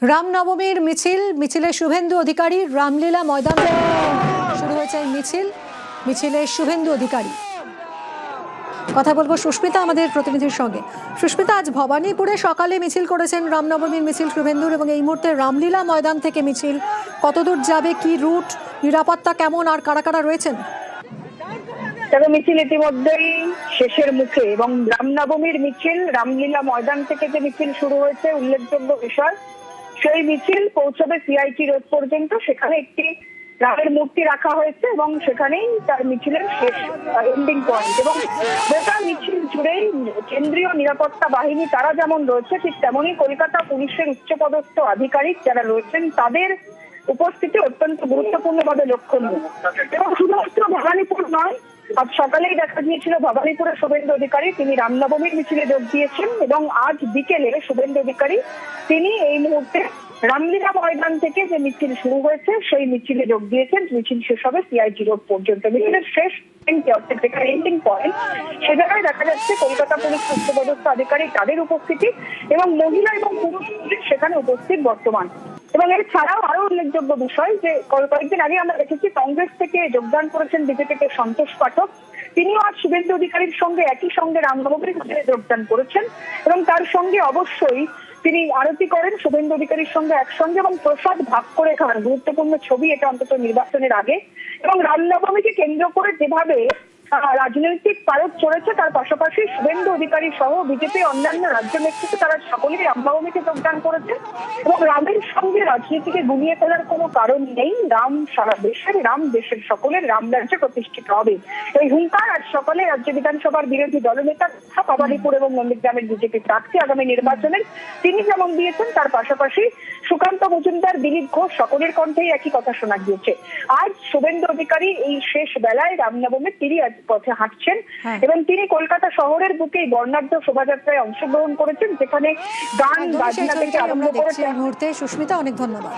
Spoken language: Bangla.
রামনবমীর মিছিলে শুভেন্দু অধিকারী রামলীলা ময়দান থেকে শুরু হয়েছে মিছিলে শুভেন্দু অধিকারী। কথা বলবো সুস্মিতা আমাদের প্রতিনিধির সঙ্গে। সুস্মিতা, আজ ভবানীপুরে সকালে মিছিল করেছেন রামনবমীর মিছিল শুভেন্দুর, এবং এই মুহূর্তে রামলীলা ময়দান থেকে মিছিল কতদূর যাবে, কি রুট, নিরাপত্তা কেমন, আর কারা কারা রয়েছেন? তবে মিছিল ইতিমধ্যেই শেষের মুখে, এবং রামনবমীর মিছিল রামলীলা ময়দান থেকে যে মিছিল শুরু হয়েছে উল্লেখযোগ্য বিষয়, সেই মিছিল পৌঁছবে সিআইটি রোড পর্যন্ত। সেখানে একটি রামের মূর্তি রাখা হয়েছে এবং সেখানেই তার মিছিলের শেষ এন্ডিং পয়েন্ট। এবং গোটা মিছিল জুড়েই কেন্দ্রীয় নিরাপত্তা বাহিনী তারা যেমন রয়েছে, ঠিক তেমনই কলকাতা পুলিশের উচ্চপদস্থ আধিকারিক যারা রয়েছেন তাদের উপস্থিতি অত্যন্ত গুরুত্বপূর্ণভাবে লক্ষণীয়। এবং শুধুমাত্র ভবানীপুর নয়, আজ সকালেই দেখা গিয়েছিল ভবানীপুরের শুভেন্দু অধিকারী তিনি রামনবমীর মিছিলে যোগ দিয়েছেন, এবং আজ বিকেলে শুভেন্দু অধিকারী তিনি এই মুহূর্তে রামলীলা ময়দান থেকে যে মিছিল শুরু হয়েছে সেই মিছিলে যোগ দিয়েছেন। মিছিল শেষ হবে সিআইটি রোড পর্যন্ত। মিছিলের শেষ এন্ডিং পয়েন্ট, সে জায়গায় দেখা যাচ্ছে কলকাতা পুলিশ উচ্চপদস্থ আধিকারিক তাদের উপস্থিতি, এবং মহিলা এবং পুরুষ পুলিশ সেখানে উপস্থিত বর্তমান। এবং এছাড়াও আরো উল্লেখযোগ্য বিষয় যে কয়েকদিন আগে আমরা দেখেছি কংগ্রেস থেকে যোগদান করেছেন বিজেপিতে সন্তোষ পাঠক, তিনিও আজ শুভেন্দু অধিকারীর সঙ্গে একই সঙ্গে রামনবমীর মিছিলে যোগদান করেছেন, এবং তার সঙ্গে অবশ্যই তিনি আরতি করেন শুভেন্দু অধিকারীর সঙ্গে একসঙ্গে, এবং প্রসাদ ভাগ করে খান। গুরুত্বপূর্ণ ছবি এটা অন্তত নির্বাচনের আগে। এবং রামনবমীকে কেন্দ্র করে যেভাবে রাজনৈতিক পারদ চড়েছে, তার পাশাপাশি শুভেন্দু অধিকারী সহ বিজেপি অন্যান্য রাজ্য নেতৃত্ব তারা সকলেই রামনবমীতে যোগদান করেছে। এবং রামের সঙ্গে রাজনীতিকে গুলিয়ে ফেলার কোনো কারণ নেই। রাম সারা দেশের, রাম দেশের সকলের, রাম রাজ্যে প্রতিষ্ঠিত হবে এই হুঙ্কার আজ সকালে রাজ্য বিধানসভার বিরোধী দলনেতা ভবানীপুর এবং নন্দীগ্রামের বিজেপি প্রার্থী আগামী নির্বাচনের তিনি যেমন দিয়েছেন, তার পাশাপাশি সুকান্ত মজুমদার, দিলীপ ঘোষ সকলের কণ্ঠেই একই কথা শোনা গিয়েছে। আজ শুভেন্দু অধিকারী এই শেষ বেলায় রামনবমীর তিনি আজ পথে হাঁটছেন, এবং তিনি কলকাতা শহরের বুকেই বর্ণাঢ্য শোভাযাত্রায় অংশগ্রহণ করেছেন, যেখানে গান বাজনা থেকে আরম্ভ করে। সুস্মিতা, অনেক ধন্যবাদ।